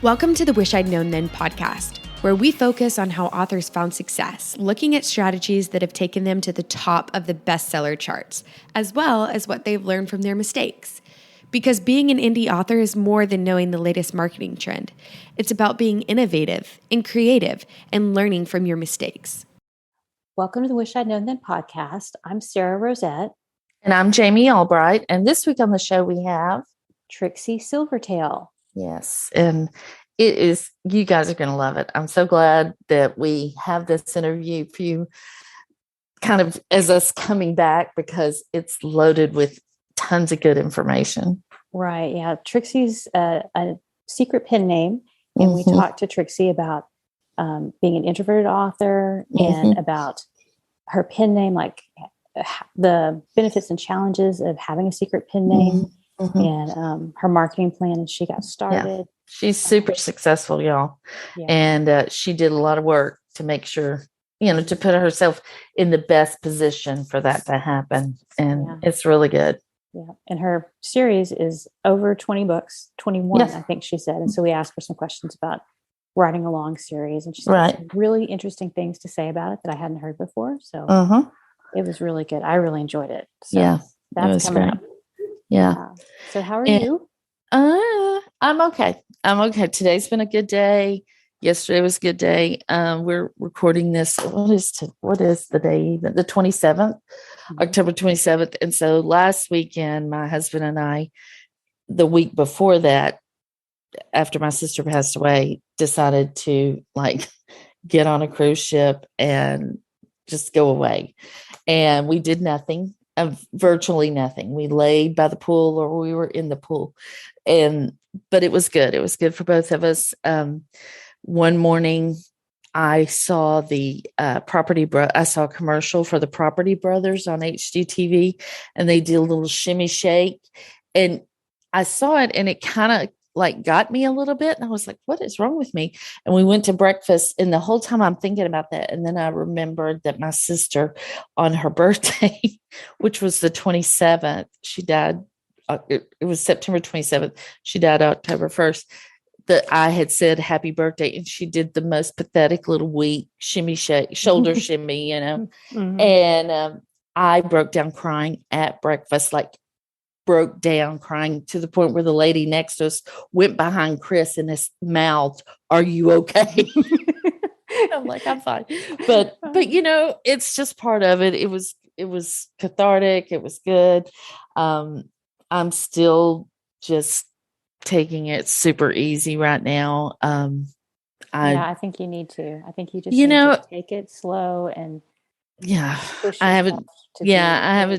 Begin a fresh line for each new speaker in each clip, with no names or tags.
Welcome to the Wish I'd Known Then podcast, where we focus on how authors found success, looking at strategies that have taken them to the top of the bestseller charts, as well as what they've learned from their mistakes. Because being an indie author is more than knowing the latest marketing trend. It's about being innovative and creative and learning from your mistakes.
Welcome to the Wish I'd Known Then podcast. I'm Sara Rosette.
And I'm Jami Albright. And this week on the show we have
Trixie Silvertale.
Yes. And it is, you guys are going to love it. I'm so glad that we have this interview for you kind of as us coming back because it's loaded with tons of good information.
Right. Yeah. Trixie's a secret pen name. And we talked to Trixie about being an introverted author and about her pen name, like the benefits and challenges of having a secret pen name. And her marketing plan as she got started.
Yeah. She's super successful, y'all. Yeah. And she did a lot of work to make sure, to put herself in the best position for that to happen. And it's really good.
Yeah. And her series is over 20 books, 21, I think she said. And so we asked her some questions about writing a long series. And she said some really interesting things to say about it that I hadn't heard before. So it was really good. I really enjoyed it. So that's coming up.
Yeah.
So how are you?
I'm okay. Today's been a good day. Yesterday was a good day. We're recording this. What is the day? The 27th, October 27th. And so last weekend, my husband and I, the week before that, after my sister passed away, decided to get on a cruise ship and just go away. And we did nothing. Of virtually nothing. We laid by the pool or we were in the pool. But it was good. It was good for both of us. One morning I saw I saw a commercial for the Property Brothers on HGTV, and they did a little shimmy shake, and I saw it and it kind of got me a little bit. And I was like, what is wrong with me? And we went to breakfast, and the whole time I'm thinking about that. And then I remembered that my sister on her birthday, which was the 27th, she died. It was September 27th. She died October 1st. That I had said happy birthday, and she did the most pathetic little weak shimmy shake, shoulder shimmy, and I broke down crying at breakfast, broke down crying to the point where the lady next to us went behind Chris and his mouth, "Are you okay?" I'm like, I'm fine. But it's just part of it. It was cathartic. It was good. I'm still just taking it super easy right now.
I think you need to. I think you just need to take it slow and
I haven't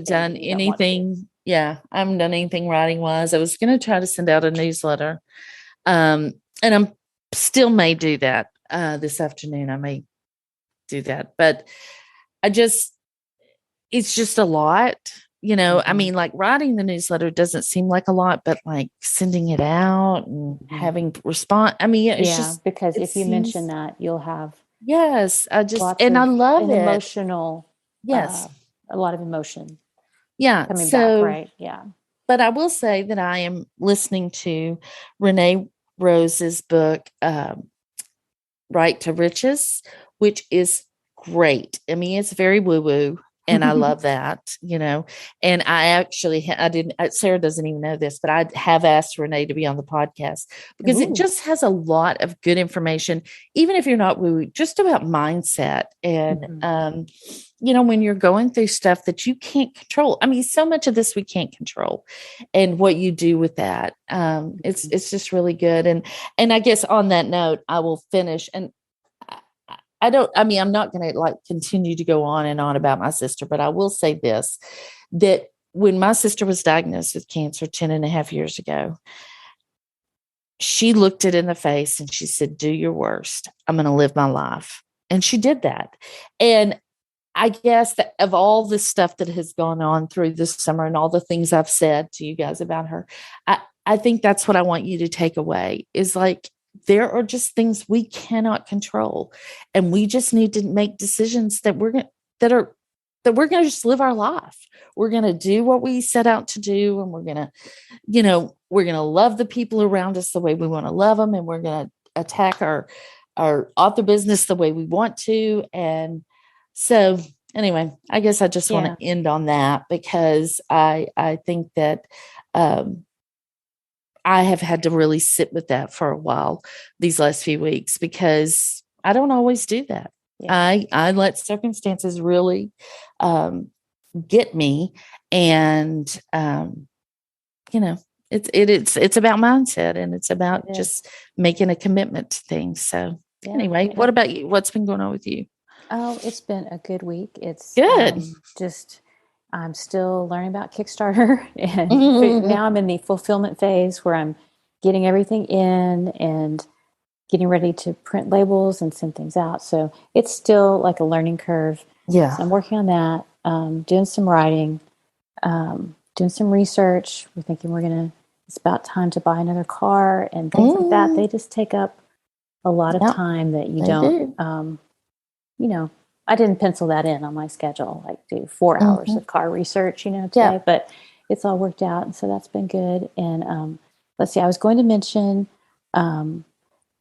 done anything. I haven't done anything writing wise. I was going to try to send out a newsletter. And I'm still may do that this afternoon. I may do that, but it's just a lot, I mean, writing the newsletter doesn't seem like a lot, but sending it out and having response. I mean, it's just
because if you mention that, you'll have,
I love it.
Emotional. Yes. A lot of emotion.
Yeah.
Coming back, right? Yeah.
But I will say that I am listening to Renee Rose's book, Right to Riches, which is great. I mean, it's very woo-woo, and I love that, and I actually, Sara doesn't even know this, but I have asked Renee to be on the podcast because it just has a lot of good information, even if you're not woo, just about mindset. And, when you're going through stuff that you can't control, I mean, so much of this we can't control, and what you do with that, it's just really good. And I guess on that note, I will finish. And I'm not going to continue to go on and on about my sister, but I will say this, that when my sister was diagnosed with cancer 10 and a half years ago, she looked it in the face and she said, "Do your worst. I'm going to live my life." And she did that. And I guess that of all the stuff that has gone on through this summer and all the things I've said to you guys about her, I think that's what I want you to take away is there are just things we cannot control, and we just need to make decisions that are that we're going to just live our life. We're going to do what we set out to do. And we're going to, we're going to love the people around us the way we want to love them. And we're going to attack our author business the way we want to. And so anyway, I guess I just want to end on that, because I think that, I have had to really sit with that for a while these last few weeks, because I don't always do that. Yeah. I let circumstances really get me, and it's about mindset, and it's about just making a commitment to things. So anyway, what about you? What's been going on with you?
Oh, it's been a good week. It's
good.
I'm still learning about Kickstarter, and now I'm in the fulfillment phase where I'm getting everything in and getting ready to print labels and send things out. So it's still like a learning curve.
Yeah.
So I'm working on that, doing some writing, doing some research. We're thinking it's about time to buy another car and things like that. They just take up a lot of time that you don't, I didn't pencil that in on my schedule, like do 4 hours of car research, today, but it's all worked out. And so that's been good. And let's see, I was going to mention,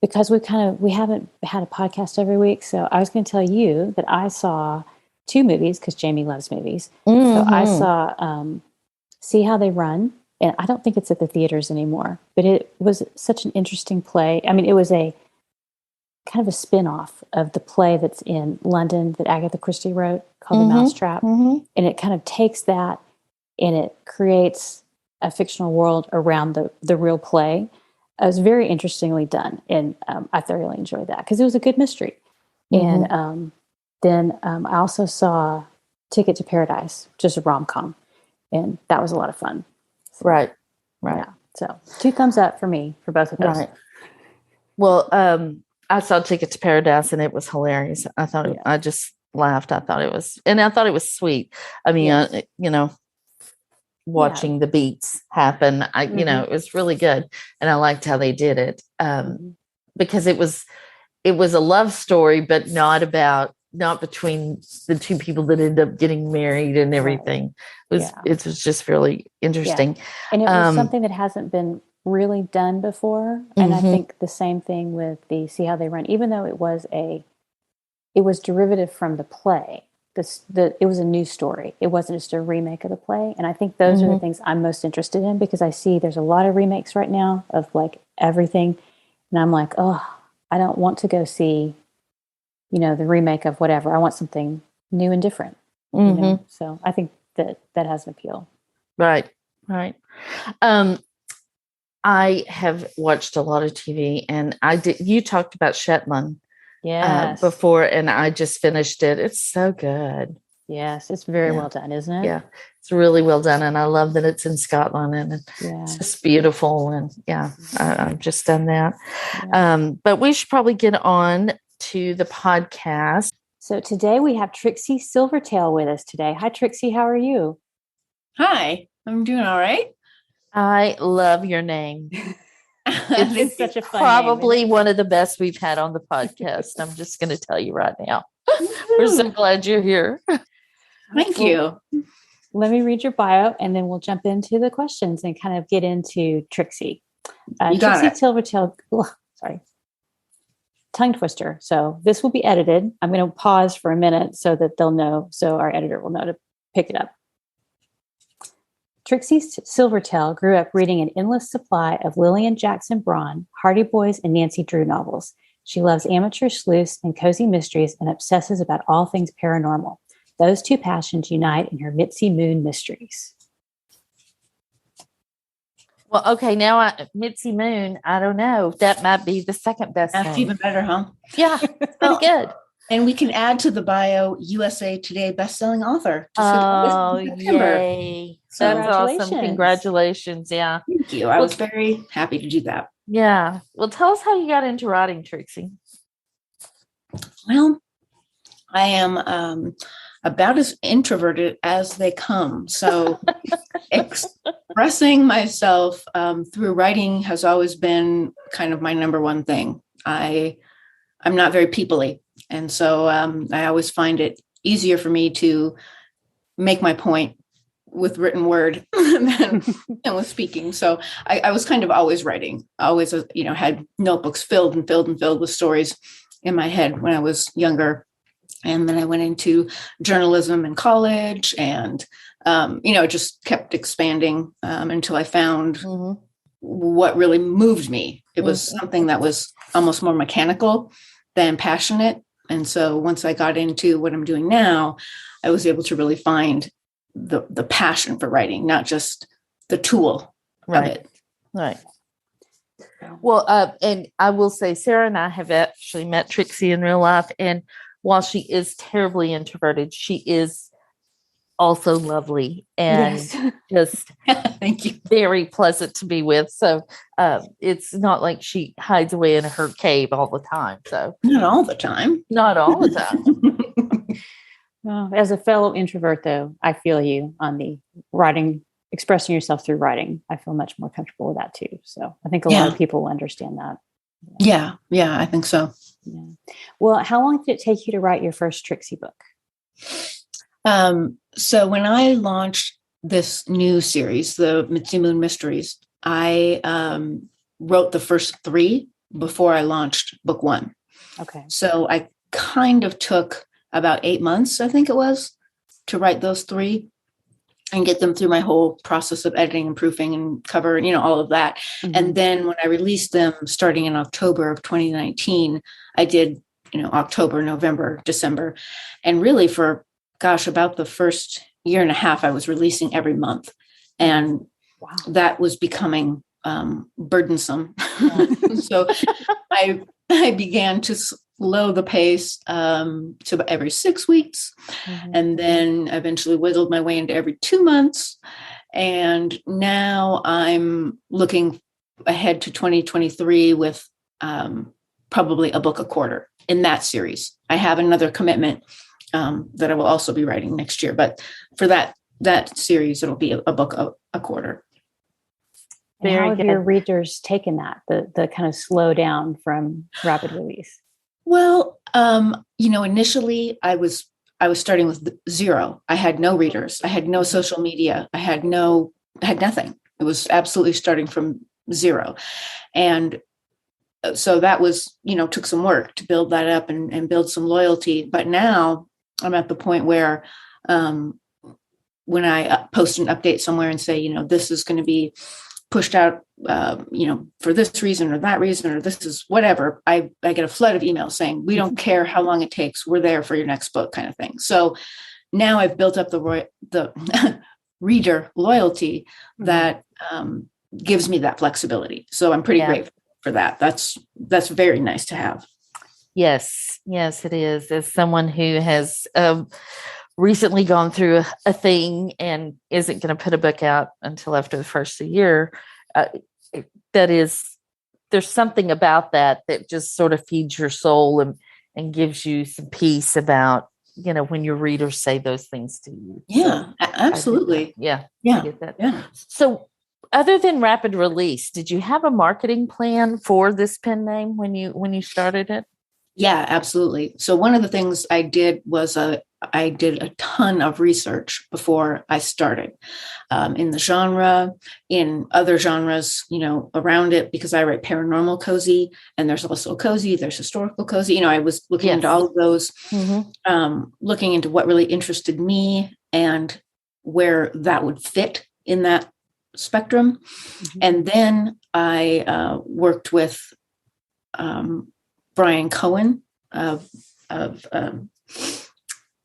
because we haven't had a podcast every week. So I was going to tell you that I saw 2 movies, because Jami loves movies. So I saw See How They Run. And I don't think it's at the theaters anymore, but it was such an interesting play. I mean, it was a kind of a spin-off of the play that's in London that Agatha Christie wrote, called The Mousetrap. And it kind of takes that and it creates a fictional world around the real play. It was very interestingly done. And I thoroughly enjoyed that, because it was a good mystery. And then I also saw Ticket to Paradise, just a rom-com. And that was a lot of fun. So,
right.
Yeah. So 2 thumbs up for me for both of those.
Right. Well, I saw Ticket to Paradise, and it was hilarious. I thought I just laughed. I thought it was sweet. I mean, watching the beats happen, it was really good, and I liked how they did it, because it was a love story, but not between the 2 people that ended up getting married and everything. It was just really interesting,
and it was something that hasn't been really done before. And I think the same thing with the See How They Run, even though it was derivative from the play. It was a new story. It wasn't just a remake of the play. And I think those are the things I'm most interested in, because I see there's a lot of remakes right now of like everything. And I'm like, oh, I don't want to go see, the remake of whatever. I want something new and different. So I think that has an appeal.
Right. I have watched a lot of TV, and you talked about Shetland before, and I just finished it. It's so good.
Yes, it's very well done, isn't it?
Yeah, it's really well done, and I love that it's in Scotland, and it's just beautiful. And I've just done that. But we should probably get on to the podcast.
So today we have Trixie Silvertale with us today. Hi, Trixie. How are you?
Hi, I'm doing all right.
I love your name.
It's such a fun
probably
name,
one of the best we've had on the podcast. I'm just going to tell you right now. We're so glad you're here.
Thank you.
Let me read your bio, and then we'll jump into the questions and kind of get into Trixie. Trixie Silvertale, tongue twister. So this will be edited. I'm going to pause for a minute so that they'll know, so our editor will know to pick it up. Trixie Silvertale grew up reading an endless supply of Lillian Jackson Braun, Hardy Boys, and Nancy Drew novels. She loves amateur sleuths and cozy mysteries and obsesses about all things paranormal. Those 2 passions unite in her Mitzi Moon mysteries.
Well, okay, now Mitzi Moon, I don't know. That might be the second best
That's
name.
even better, huh?
Yeah, it's pretty good.
And we can add to the bio USA Today bestselling author.
Oh, yay.
So
that's awesome. Congratulations. Yeah.
Thank you. I was very happy to do that.
Yeah. Well, tell us how you got into writing, Trixie.
Well, I am about as introverted as they come. So expressing myself through writing has always been kind of my number one thing. I'm not very people-y. And so I always find it easier for me to make my point with written word than with speaking. So I was kind of always writing, always, had notebooks filled and filled and filled with stories in my head when I was younger. And then I went into journalism in college and, it just kept expanding until I found what really moved me. It was something that was almost more mechanical than passionate. And so once I got into what I'm doing now, I was able to really find the passion for writing, not just the tool of it.
Right. Well, and I will say, Sara and I have actually met Trixie in real life. And while she is terribly introverted, she is also lovely and just
thank you,
very pleasant to be with. So it's not like she hides away in her cave all the time. So
not all the time.
Well, as a fellow introvert, though, I feel you on the writing, expressing yourself through writing. I feel much more comfortable with that too. So I think a lot of people will understand that.
Yeah, I think so.
Yeah. Well, how long did it take you to write your first Trixie book?
So when I launched this new series, the Mitzi Moon Mysteries, I wrote the first 3 before I launched book 1.
Okay.
So I kind of took about 8 months, I think it was, to write those 3 and get them through my whole process of editing and proofing and cover, all of that. Mm-hmm. And then when I released them starting in October of 2019, I did, October, November, December. And really for, about the first year and a half, I was releasing every month. And that was becoming burdensome. So I began to slow the pace to every 6 weeks, and then eventually wiggled my way into every 2 months. And now I'm looking ahead to 2023 with probably a book a quarter in that series. I have another commitment that I will also be writing next year, but for that series, it'll be a book a quarter.
And how have your readers taken that, the kind of slow down from rapid release?
Well, initially I was starting with 0. I had no readers. I had no social media. I had nothing. It was absolutely starting from 0. And so that was, took some work to build that up and build some loyalty. But now I'm at the point where when I post an update somewhere and say, this is going to be pushed out, for this reason or that reason, or this is whatever, I get a flood of emails saying, we don't care how long it takes. We're there for your next book, kind of thing. So now I've built up the reader loyalty that gives me that flexibility. So I'm pretty grateful for that. That's very nice to have.
Yes, it is. As someone who has recently gone through a thing and isn't going to put a book out until after the first of the year, there's something about that just sort of feeds your soul and gives you some peace about, when your readers say those things to you.
Yeah, so, absolutely.
I get that.
Yeah.
So other than rapid release, did you have a marketing plan for this pen name when you started it?
Yeah, absolutely. So one of the things I did was I did a ton of research before I started in the genre, in other genres, around it, because I write paranormal cozy, and there's also cozy, there's historical cozy. I was looking into all of those, looking into what really interested me and where that would fit in that spectrum. And then I worked with Brian Cohen of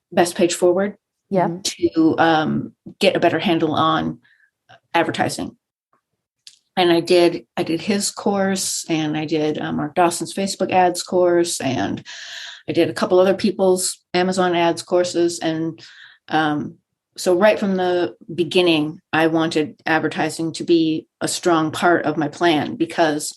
Best Page Forward to get a better handle on advertising. And I did his course, and I did Mark Dawson's Facebook ads course, and I did a couple other people's Amazon ads courses. And so right from the beginning, I wanted advertising to be a strong part of my plan, because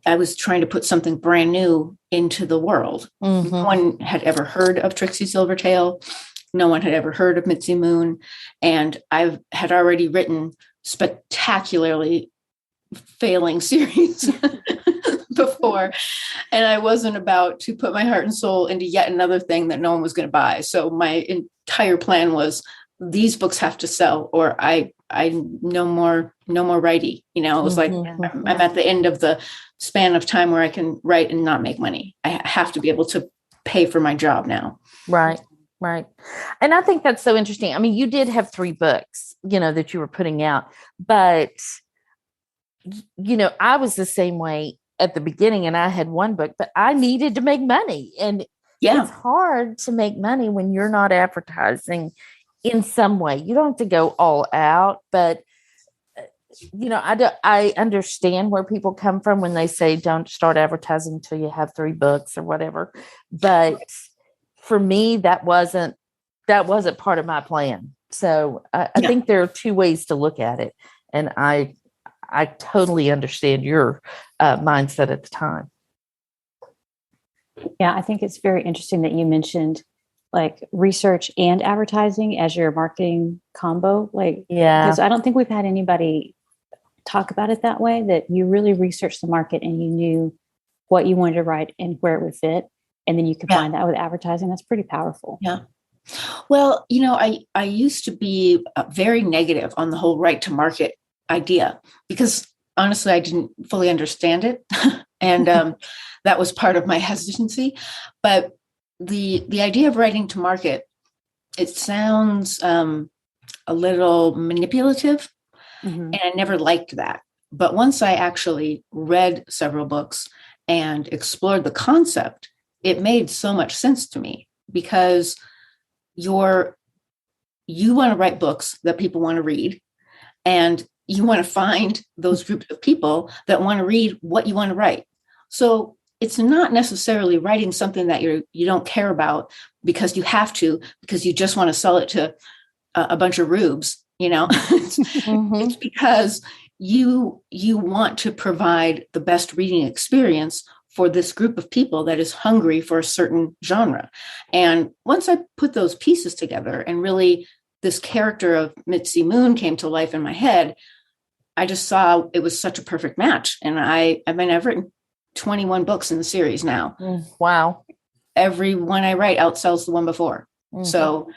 I was trying to put something brand new into the world. No one had ever heard of Trixie Silvertale. No one had ever heard of Mitzi Moon. And I had already written spectacularly failing series before. And I wasn't about to put my heart and soul into yet another thing that no one was going to buy. So my entire plan was, these books have to sell, or I no more righty. It was like, I'm at the end of the span of time where I can write and not make money. I have to be able to pay for my job now.
Right. And I think that's so interesting. I mean, you did have 3 books, that you were putting out, but, I was the same way at the beginning, and I had 1 book, but I needed to make money. And it's hard to make money when you're not advertising in some way. You don't have to go all out, but I understand where people come from when they say don't start advertising until you have 3 books or whatever. But for me, that wasn't part of my plan. So I think there are 2 ways to look at it, and I totally understand your mindset at the time.
Yeah, I think it's very interesting that you mentioned like research and advertising as your marketing combo. Because I don't think we've had anybody talk about it that way, that you really researched the market and you knew what you wanted to write and where it would fit. And then you combine that with advertising. That's pretty powerful.
Yeah. Well, I used to be very negative on the whole right to market idea, because honestly, I didn't fully understand it. And that was part of my hesitancy. But the idea of writing to market, it sounds a little manipulative. And I never liked that. But once I actually read several books and explored the concept, it made so much sense to me, because you want to write books that people want to read, and you want to find those groups of people that want to read what you want to write. So it's not necessarily writing something that you don't care about because you have to, because you just want to sell it to a bunch of rubes. It's because you want to provide the best reading experience for this group of people that is hungry for a certain genre. And once I put those pieces together and really this character of Mitzi Moon came to life in my head, I just saw it was such a perfect match. And I've written 21 books in the series now.
Wow.
Every one I write outsells the one before. So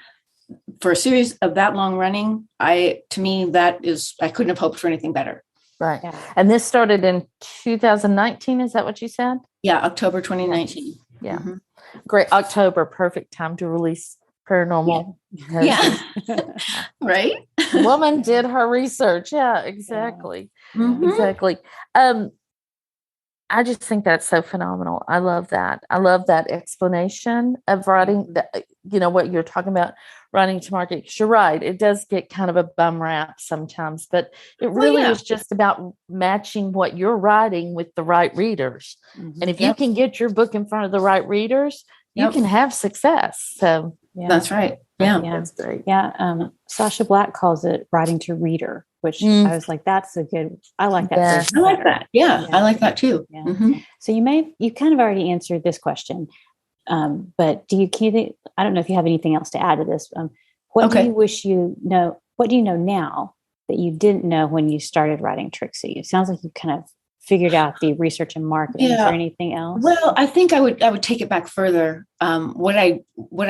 for a series of that long running, to me, I couldn't have hoped for anything better.
Right. Yeah. And this started in 2019. Is that what you said?
Yeah. October 2019.
Yeah. Great. October. Perfect time to release Paranormal.
Yeah. Right.
Woman did her research. Yeah, exactly. Exactly. I just think that's so phenomenal. I love that. I love that explanation of writing, what you're talking about, writing to market. 'Cause you're right. It does get kind of a bum rap sometimes, but it really is just about matching what you're writing with the right readers. And if you can get your book in front of the right readers, you can have success. So
that's right. Yeah.
That's great.
Yeah. Sasha Black calls it writing to reader, which I was like, I like that.
Yes.
I like that. Yeah, I like that too.
Yeah. So you kind of already answered this question, but I don't know if you have anything else to add to this. What do you wish what do you know now that you didn't know when you started writing Trixie? It sounds like you kind of figured out the research and marketing. Is there anything else?
Well, I think I would take it back further. What I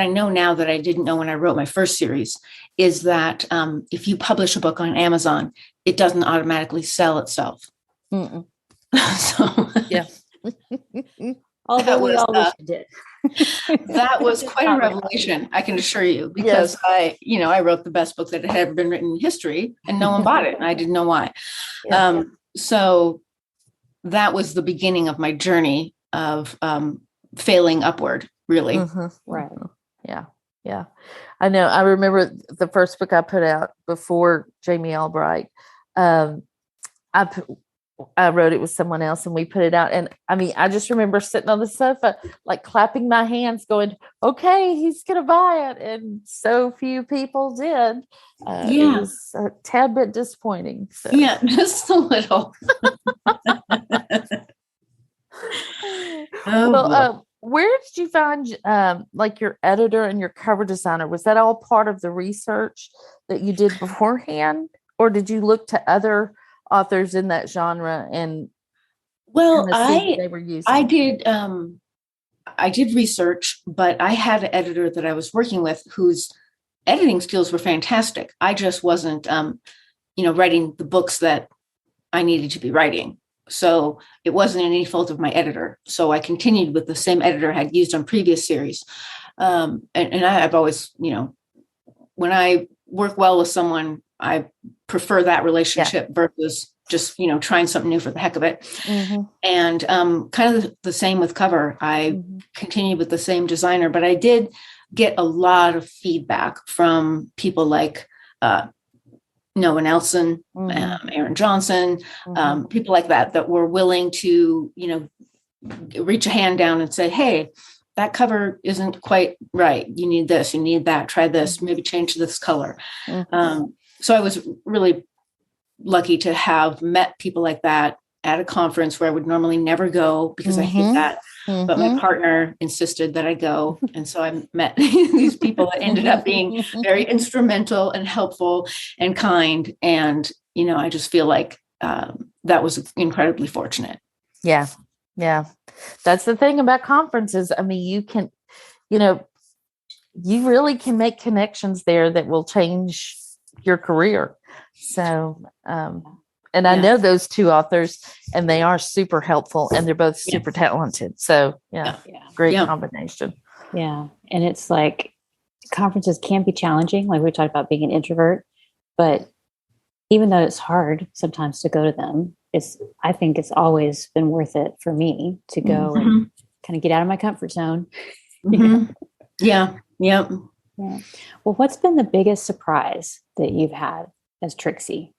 know now that I didn't know when I wrote my first series is that if you publish a book on Amazon, it doesn't automatically sell itself. So
yeah. Although we all wish it did.
That was quite a revelation, I can assure you, because I wrote the best book that had ever been written in history, and no one bought it, and I didn't know why. So that was the beginning of my journey of failing upward, really.
Right.
Yeah. I know. I remember the first book I put out before Jami Albright. I wrote it with someone else and we put it out. And I mean, I just remember sitting on the sofa, like clapping my hands going, okay, he's going to buy it. And so few people did. It was a tad bit disappointing. So.
Yeah, just a little.
Where did you find like your editor and your cover designer? Was that all part of the research that you did beforehand? Or did you look to other authors in that genre and
Well,
they were using?
I did research, but I had an editor that I was working with whose editing skills were fantastic. I just wasn't, writing the books that I needed to be writing. So it wasn't any fault of my editor. So I continued with the same editor I had used on previous series. I've always, when I work well with someone, I prefer that relationship versus just, trying something new for the heck of it.
Mm-hmm.
And kind of the same with cover. I continued with the same designer, but I did get a lot of feedback from people like Noah Nelson, Aaron Johnson, people like that were willing to, reach a hand down and say, hey, that cover isn't quite right. You need this, you need that, try this, maybe change this color. So I was really lucky to have met people like that at a conference where I would normally never go because I hate that. But my partner insisted that I go. And so I met these people that ended up being very instrumental and helpful and kind. And, I just feel like that was incredibly fortunate.
Yeah. Yeah. That's the thing about conferences. I mean, you can, you really can make connections there that will change your career. So, and I know those two authors, and they are super helpful, and they're both super talented. So, great combination.
Yeah. And it's like conferences can be challenging. Like we talked about being an introvert, but even though it's hard sometimes to go to them, I think it's always been worth it for me to go and kind of get out of my comfort zone.
Yeah.
Well, what's been the biggest surprise that you've had as Trixie?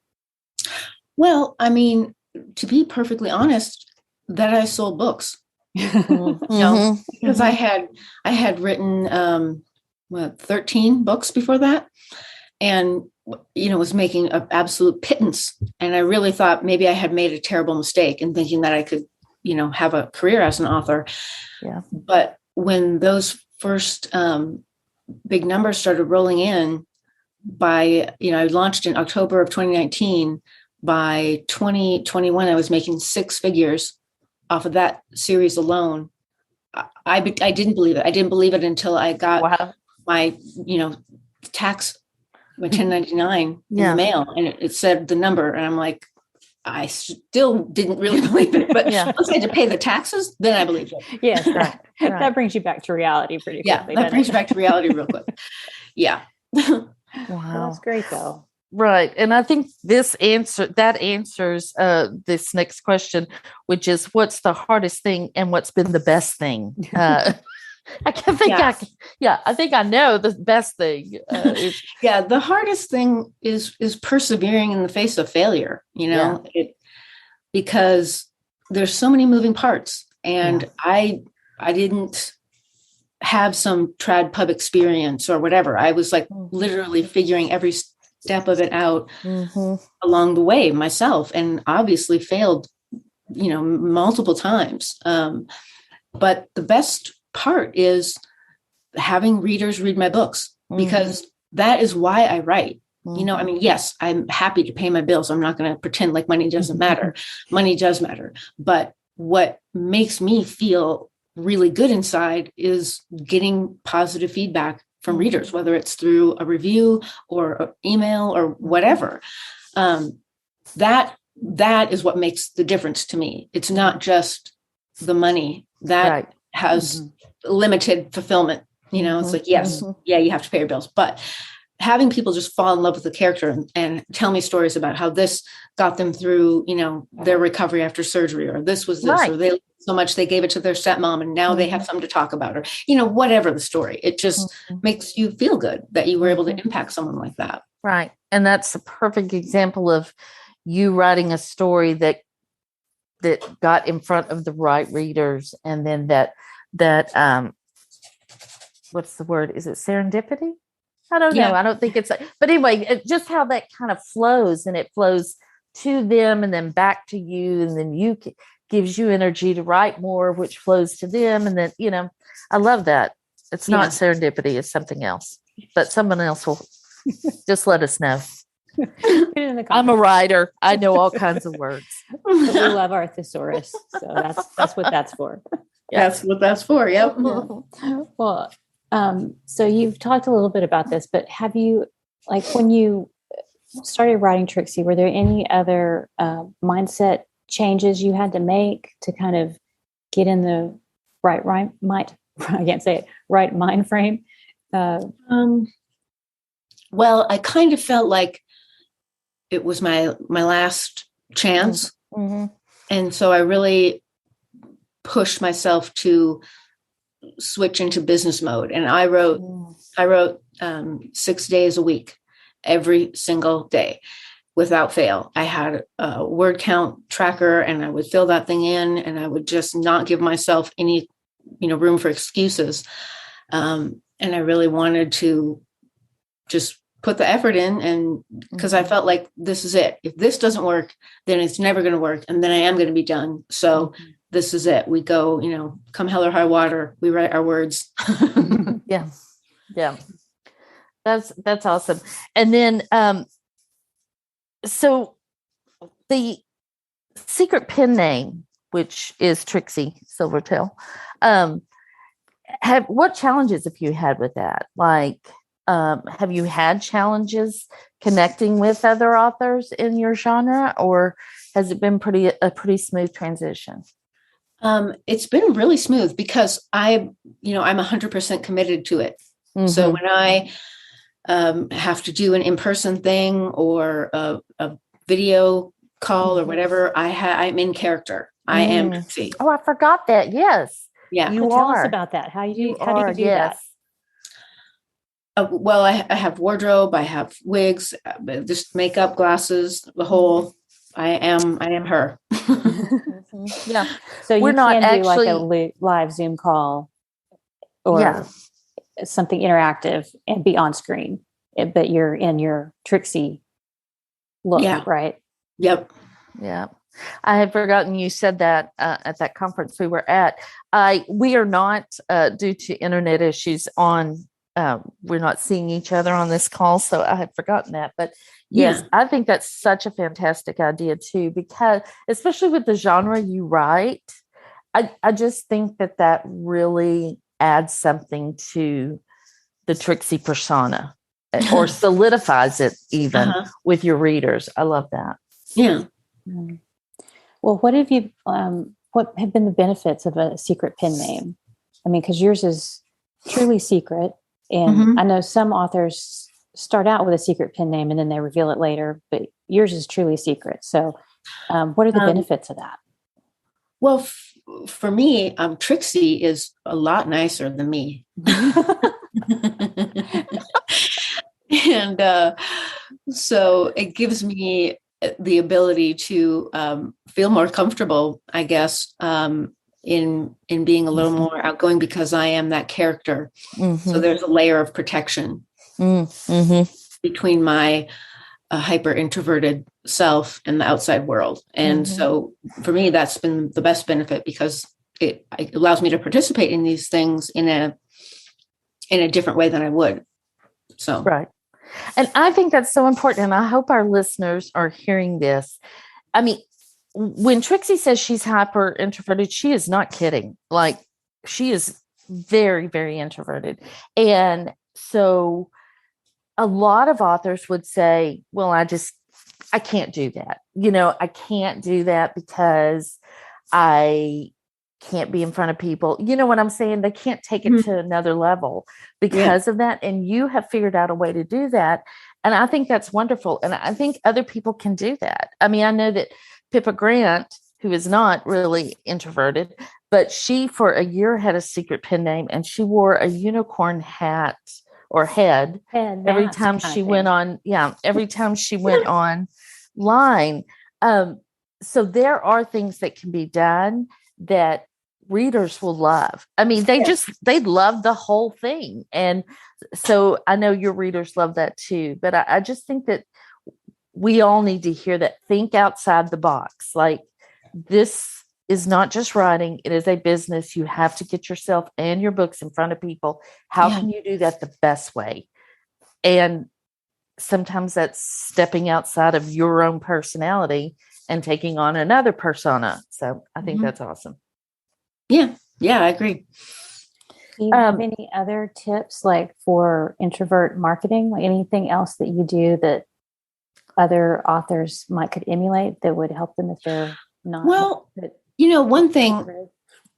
Well, I mean, to be perfectly honest, that I sold books. Because I had written 13 books before that, and was making an absolute pittance. And I really thought maybe I had made a terrible mistake in thinking that I could, have a career as an author.
Yeah.
But when those first big numbers started rolling in, I launched in October of 2019. By 2021, I was making six figures off of that series alone. I didn't believe it. I didn't believe it until I got my, tax, my 1099 in the mail, and it said the number. And I'm like, I still didn't really believe it. But once I had to pay the taxes, then I believed it.
Yes, right. That brings you back to reality pretty quickly.
Yeah, that brings you back to reality real quick. Yeah.
Wow. Well, that's great though.
Right. And I think that answers this next question, which is what's the hardest thing and what's been the best thing? I think I know the best thing.
The hardest thing is persevering in the face of failure, because there's so many moving parts, and I didn't have some trad pub experience or whatever. I was like literally figuring every step of it out along the way myself, and obviously failed, multiple times. But the best part is having readers read my books, because that is why I write. Yes, I'm happy to pay my bills. I'm not going to pretend like money doesn't matter. Money does matter. But what makes me feel really good inside is getting positive feedback from readers, whether it's through a review or an email or whatever. That is what makes the difference to me. It's not just the money that has limited fulfillment. It's like, yes, you have to pay your bills, but having people just fall in love with the character and tell me stories about how this got them through, their recovery after surgery, or this was this, or they loved so much they gave it to their stepmom and now they have something to talk about, or, whatever the story, it just makes you feel good that you were able to impact someone like that.
Right. And that's a perfect example of you writing a story that got in front of the right readers. And then that what's the word? Is it serendipity? I don't know. I don't think it's, but anyway, just how that kind of flows, and it flows to them and then back to you. And then gives you energy to write more, which flows to them. And then, I love that. It's not serendipity, it's something else, but someone else will just let us know.
Put it in the
I'm a
comments.
writer. I know all kinds of words.
But we love our thesaurus, so that's what that's for.
That's what that's for. Yep.
Yeah. Well, so you've talked a little bit about this, but have you, like, when you started writing Trixie, were there any other mindset changes you had to make to kind of get in the right mind? I can't say it. Right mind frame.
Well, I kind of felt like it was my last chance, and so I really pushed myself to switch into business mode. And I wrote 6 days a week, every single day, without fail. I had a word count tracker, and I would fill that thing in, and I would just not give myself any, room for excuses. And I really wanted to just put the effort in, and because I felt like this is it. If this doesn't work, then it's never going to work, and then I am going to be done. So this is it. We go, come hell or high water, we write our words.
Yeah. That's awesome. And then, so the secret pen name, which is Trixie Silvertale, what challenges have you had with that? Like, have you had challenges connecting with other authors in your genre, or has it been a pretty smooth transition?
It's been really smooth because I'm 100% committed to it. So when I have to do an in-person thing or a video call or whatever, I'm in character. I am Trixie.
Oh, I forgot that. Yes.
Yeah.
You
Tell
are.
us about that. How do you do that?
Well, I have wardrobe, I have wigs, just makeup, glasses, the whole. I am her.
Yeah.
So you
We're not
can do like
actually
a live Zoom call or something interactive and be on screen, but you're in your Trixie look, right?
Yep.
Yeah. I had forgotten you said that at that conference we were at. We are not, due to internet issues we're not seeing each other on this call. So I had forgotten that, but yes, I think that's such a fantastic idea too, because especially with the genre you write, I just think that really adds something to the Trixie persona or solidifies it even with your readers. I love that.
Yeah.
Well, what have been the benefits of a secret pen name? I mean, because yours is truly secret. And I know some authors start out with a secret pen name and then they reveal it later, but yours is truly secret. So what are the benefits of that?
Well, for me, Trixie is a lot nicer than me. And so it gives me the ability to feel more comfortable, I guess, in being a little more outgoing because I am that character. So there's a layer of protection between my hyper introverted self and the outside world. And so for me, that's been the best benefit because it allows me to participate in these things in a different way than I would. So,
right. And I think that's so important. And I hope our listeners are hearing this. I mean, when Trixie says she's hyper introverted, she is not kidding. Like, she is very, very introverted. And so a lot of authors would say, well, I can't do that. I can't do that because I can't be in front of people. You know what I'm saying? They can't take it to another level because of that. And you have figured out a way to do that. And I think that's wonderful. And I think other people can do that. I mean, I know that Pippa Grant, who is not really introverted, but she for a year had a secret pen name and she wore a unicorn hat or head every time she went on. Yeah. Every time she went online. So there are things that can be done that readers will love. I mean, they love the whole thing. And so I know your readers love that too, but I just think that we all need to hear that. Think outside the box. Like, this is not just writing. It is a business. You have to get yourself and your books in front of people. How can you do that the best way? And sometimes that's stepping outside of your own personality and taking on another persona. So I think that's awesome.
Yeah. Yeah, I agree.
Do you have any other tips like for introvert marketing? Like anything else that you do that other authors could emulate that would help them if they're not?
Well, one thing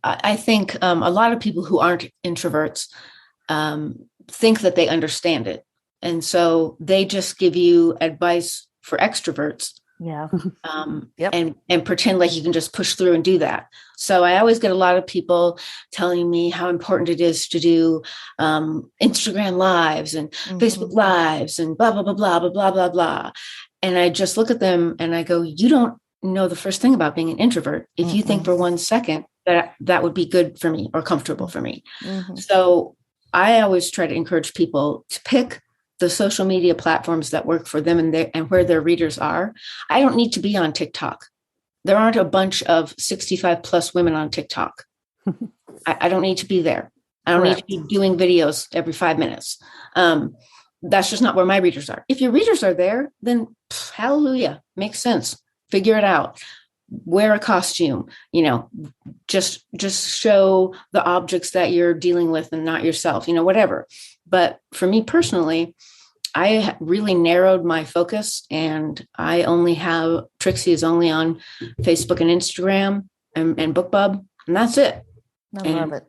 I think a lot of people who aren't introverts think that they understand it. And so they just give you advice for extroverts.
Yeah.
And pretend like you can just push through and do that. So I always get a lot of people telling me how important it is to do Instagram lives and Facebook lives and blah, blah, blah, blah, blah, blah, blah, blah. And I just look at them and I go, you don't know the first thing about being an introvert. If you think for 1 second that would be good for me or comfortable for me. So I always try to encourage people to pick the social media platforms that work for them and where their readers are. I don't need to be on TikTok. There aren't a bunch of 65 plus women on TikTok. I don't need to be there. I don't need to be doing videos every 5 minutes. That's just not where my readers are. If your readers are there, then hallelujah, makes sense. Figure it out. Wear a costume, just show the objects that you're dealing with and not yourself, whatever. But for me personally, I really narrowed my focus and I only have Trixie is only on Facebook and Instagram and BookBub, and that's it.
I love it.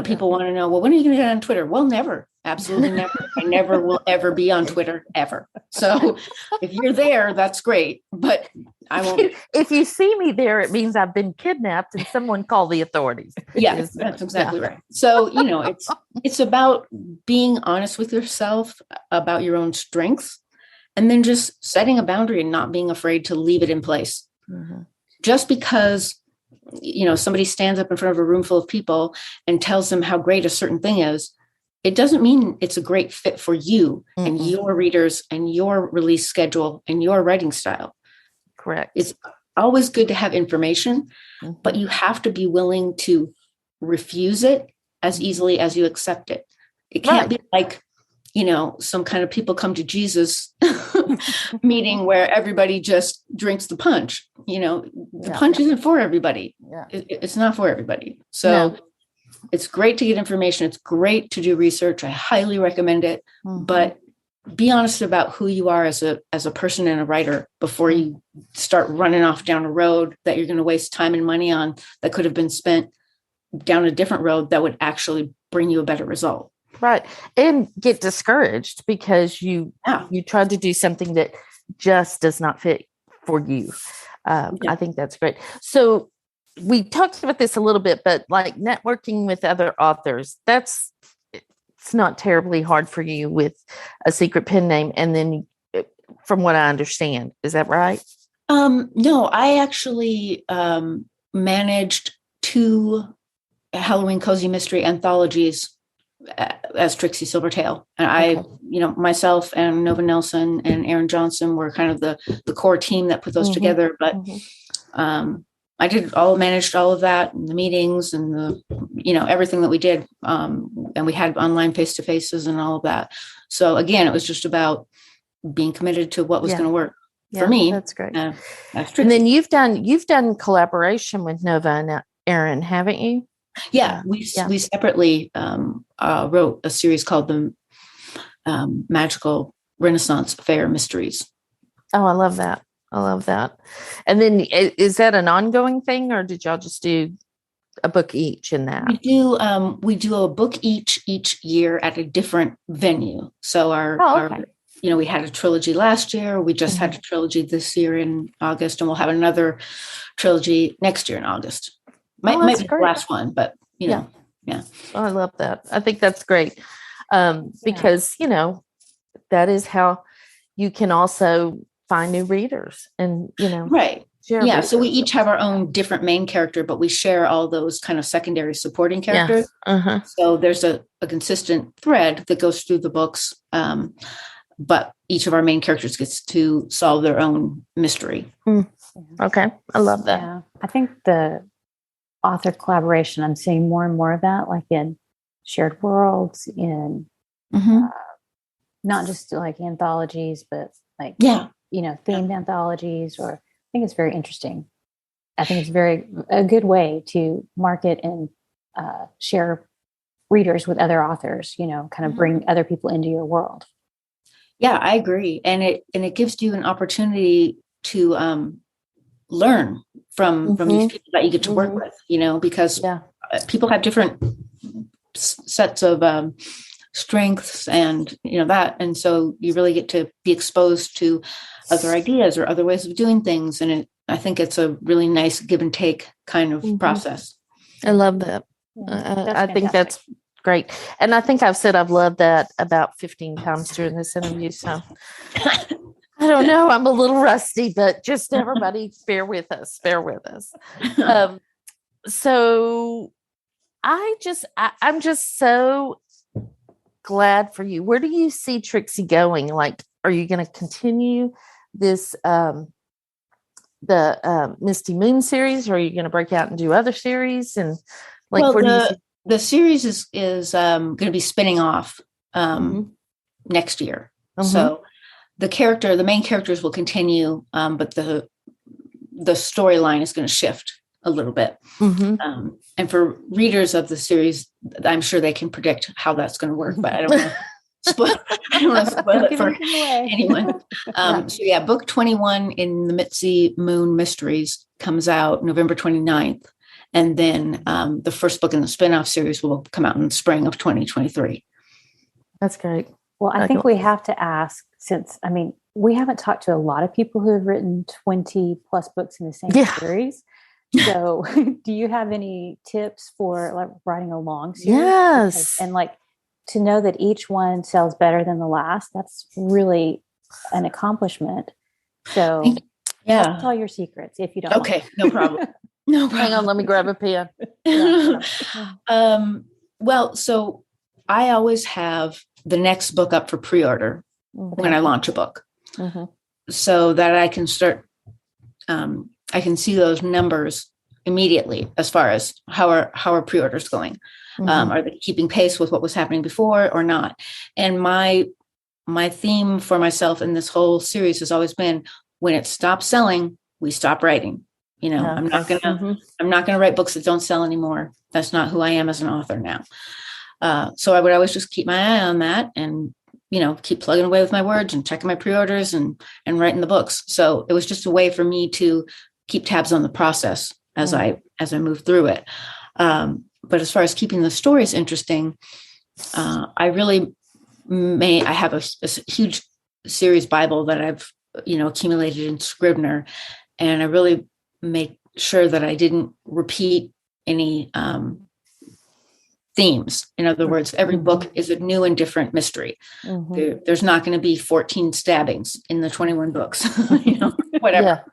People want to know, well, when are you going to get on Twitter? Well, never. Absolutely never. I never will ever be on Twitter ever. So if you're there, that's great. But I won't.
If you see me there, it means I've been kidnapped and someone call the authorities.
Yeah, that's exactly right. So, it's about being honest with yourself about your own strengths and then just setting a boundary and not being afraid to leave it in place. Just because somebody stands up in front of a room full of people and tells them how great a certain thing is, it doesn't mean it's a great fit for you and your readers and your release schedule and your writing style.
Correct.
It's always good to have information, but you have to be willing to refuse it as easily as you accept it. It can't be like, some kind of people come to Jesus meeting where everybody just drinks the punch. The punch isn't for everybody.
Yeah.
It's not for everybody. So it's great to get information. It's great to do research. I highly recommend it, but be honest about who you are as a person and a writer before you start running off down a road that you're going to waste time and money on that could have been spent down a different road that would actually bring you a better result.
Right. And get discouraged because you tried to do something that just does not fit for you. I think that's great. So we talked about this a little bit, but like networking with other authors, it's not terribly hard for you with a secret pen name. And then from what I understand, is that right?
No, I actually managed 2 Halloween Cozy Mystery anthologies as Trixie Silvertale. And myself and Nova Nelson and Aaron Johnson were kind of the core team that put those together. But I managed all of that and the meetings and everything that we did. And we had online face-to-faces and all of that. So again, it was just about being committed to what was going to work for me.
That's great.
That's
and then you've done collaboration with Nova and Aaron, haven't you?
Yeah, we separately wrote a series called the Magical Renaissance Fair Mysteries.
Oh, I love that. And then is that an ongoing thing, or did y'all just do a book each in that?
We do a book each year at a different venue. So our we had a trilogy last year. We just had a trilogy this year in August, and we'll have another trilogy next year in August. Might be the last one, but yeah. Oh,
I love that. I think that's great because that is how you can also find new readers and
right. Yeah. So we each have our own different main character, but we share all those kind of secondary supporting characters. So there's a consistent thread that goes through the books, but each of our main characters gets to solve their own mystery.
Okay, I love that.
Yeah. I think the author collaboration, I'm seeing more and more of that, like in shared worlds, in not just like anthologies, but like,
Yeah.
themed anthologies, or I think it's very interesting. I think it's a good way to market and share readers with other authors, kind of bring other people into your world.
Yeah, I agree. And it gives you an opportunity to learn from these people that you get to work with, because people have different sets of strengths and that, and so you really get to be exposed to other ideas or other ways of doing things, and I think it's a really nice give and take kind of process.
I love that. I think that's great, and I think I've said I've loved that about 15 times during this interview, so I don't know, I'm a little rusty, but just everybody bear with us. So I'm just so glad for you. Where do you see Trixie going? Like, are you going to continue this the Misty Moon series, or are you going to break out and do other series? And like,
well,
where do you see?
The series is going to be spinning off next year. So the main characters will continue, but the storyline is going to shift a little bit. And for readers of the series, I'm sure they can predict how that's going to work, but I don't want to spoil it for anyone. So book 21 in the Mitzi Moon Mysteries comes out November 29th. And then the first book in the spinoff series will come out in the spring of 2023.
That's great.
Well, I think we have to ask, since, we haven't talked to a lot of people who have written 20 plus books in the same series. So do you have any tips for like writing a long series?
Yes.
And like to know that each one sells better than the last, that's really an accomplishment. So tell all your secrets if you don't.
Okay, no problem. No problem.
Hang on, let me grab a pen.
Well, so I always have the next book up for pre-order when I launch a book, so that I can start. I can see those numbers immediately as far as how are pre-orders going. Are they keeping pace with what was happening before or not? And my theme for myself in this whole series has always been, when it stops selling, we stop writing. I'm not gonna write books that don't sell anymore. That's not who I am as an author now. So I would always just keep my eye on that and keep plugging away with my words and checking my pre-orders and writing the books. So it was just a way for me to keep tabs on the process as I move through it. But as far as keeping the stories interesting, I really I have a huge series Bible that I've accumulated in Scrivener, and I really make sure that I didn't repeat any themes. In other words, every book is a new and different mystery. There's not going to be 14 stabbings in the 21 books, whatever.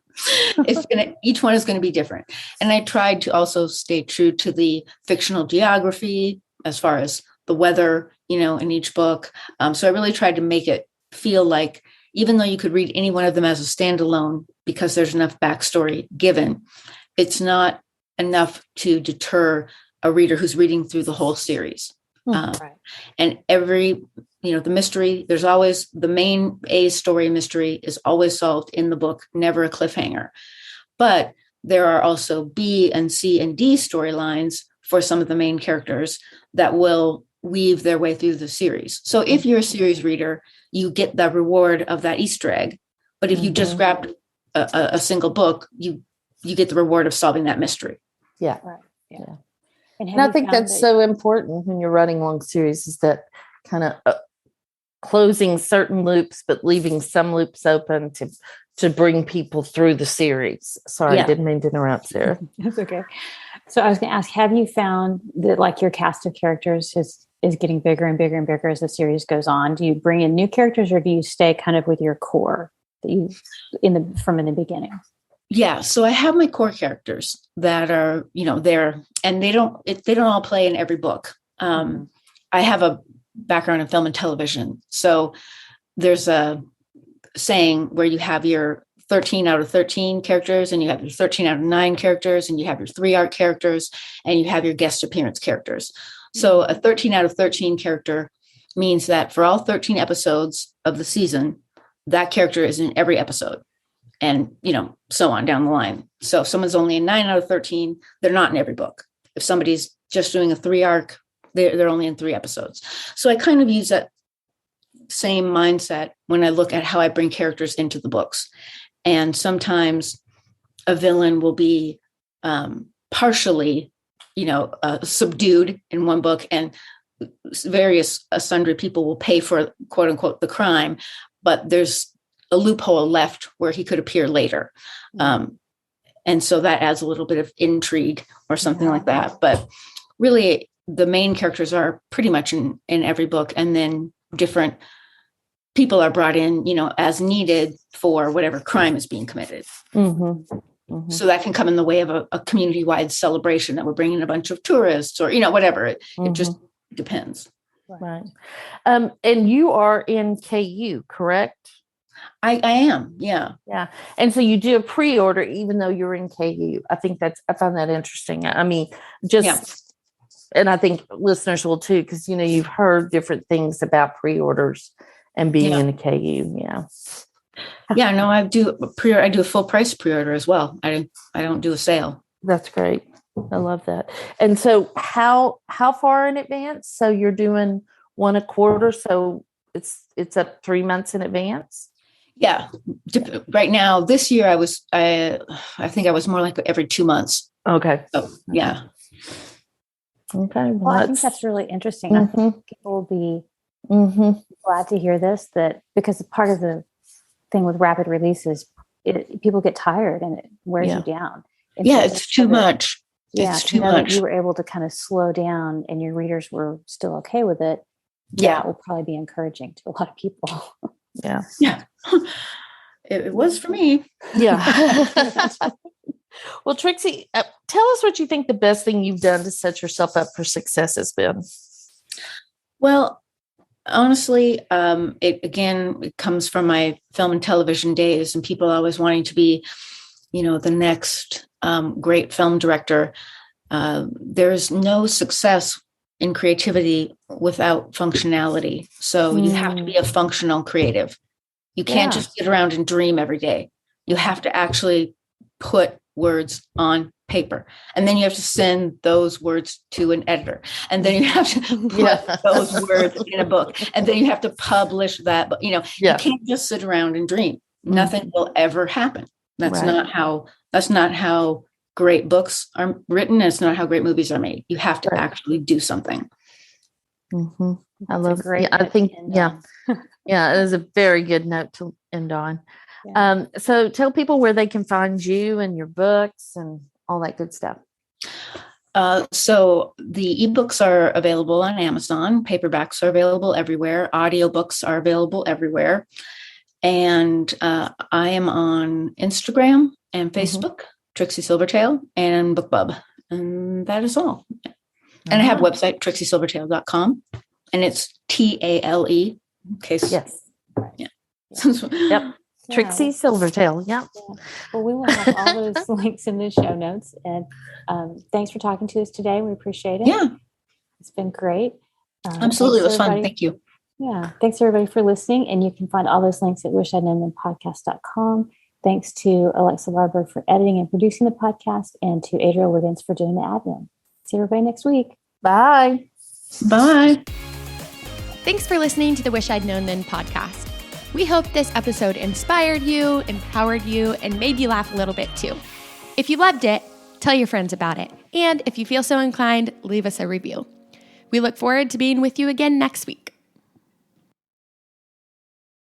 Each one is going to be different. And I tried to also stay true to the fictional geography as far as the weather, in each book. So I really tried to make it feel like, even though you could read any one of them as a standalone, because there's enough backstory given, it's not enough to deter a reader who's reading through the whole series. And every, the mystery, there's always the main A story mystery is always solved in the book, never a cliffhanger. But there are also B and C and D storylines for some of the main characters that will weave their way through the series. So if you're a series reader, you get the reward of that Easter egg. But if you just grabbed a single book, you get the reward of solving that mystery.
Yeah. And I think that's so important when you're writing long series, is that kind of closing certain loops, but leaving some loops open to bring people through the series. Sorry, I didn't mean to interrupt, Sarah.
That's okay. So I was going to ask, have you found that like your cast of characters is getting bigger and bigger and bigger as the series goes on? Do you bring in new characters, or do you stay kind of with your core that you from in the beginning?
Yeah. So I have my core characters that are, there, and they don't all play in every book. I have a background in film and television. So there's a saying where you have your 13 out of 13 characters, and you have your 13 out of 9 characters, and you have your 3 art characters, and you have your guest appearance characters. So a 13 out of 13 character means that for all 13 episodes of the season, that character is in every episode, and, so on down the line. So if someone's only in 9 out of 13, they're not in every book. If somebody's just doing a 3 arc, they're only in 3 episodes. So I kind of use that same mindset when I look at how I bring characters into the books. And sometimes a villain will be partially, subdued in one book, and various sundry people will pay for, quote unquote, the crime, but there's a loophole left where he could appear later. And so that adds a little bit of intrigue or something like that. But really, the main characters are pretty much in every book, and then different people are brought in, as needed for whatever crime is being committed. So that can come in the way of a community-wide celebration that we're bringing a bunch of tourists, or, whatever. It just depends.
Right. And you are in KU, correct?
I am. Yeah.
Yeah. And so you do a pre-order, even though you're in KU. I find that interesting. I mean, and I think listeners will too, because, you've heard different things about pre-orders and being in a KU. Yeah.
Yeah. No, I do a full price pre-order as well. I don't do a sale.
That's great. I love that. And so how far in advance? So you're doing one a quarter. So it's up 3 months in advance.
Yeah. Right now, this year I think I was more like every 2 months.
Okay.
So, yeah.
Okay.
Well, I think that's really interesting. I think people will be glad to hear this, because part of the thing with rapid releases, people get tired and it wears you down. And
yeah,
so
it's too much.
Yeah,
it's too much.
You were able to kind of slow down, and your readers were still okay with it.
Yeah,
it will probably be encouraging to a lot of people.
Yeah.
It was for me.
Yeah. Well, Trixie, tell us what you think the best thing you've done to set yourself up for success has been.
Well, honestly, it comes from my film and television days, and people always wanting to be, the next great film director. There's no success in creativity without functionality. So you have to be a functional creative. You can't just sit around and dream every day. You have to actually put words on paper, and then you have to send those words to an editor, and then you have to put those words in a book, and then you have to publish that. But you can't just sit around and dream. Nothing will ever happen. That's not how great books are written. It's not how great movies are made. You have to actually do something.
I love it. I think, it is a very good note to end on. Yeah. So tell people where they can find you and your books and all that good stuff.
So the ebooks are available on Amazon. Paperbacks are available everywhere. Audiobooks are available everywhere. And I am on Instagram and Facebook, Trixie Silvertale, and BookBub. And that is all. And I have a website, trixiesilvertale.com. And it's TALE. In case.
Yes.
Yeah.
Yep. Trixie Silvertale. Yeah.
Well, we will have all those links in the show notes. And thanks for talking to us today. We appreciate it.
Yeah.
It's been great.
Absolutely. It was fun. Thank you.
Yeah. Thanks everybody for listening. And you can find all those links at wishidknownthenpodcast.com. Thanks to Alexa Larberg for editing and producing the podcast, and to Adriel Wiggins for doing the admin. See everybody next week.
Bye.
Bye.
Thanks for listening to the Wish I'd Known Then podcast. We hope this episode inspired you, empowered you, and made you laugh a little bit too. If you loved it, tell your friends about it. And if you feel so inclined, leave us a review. We look forward to being with you again next week.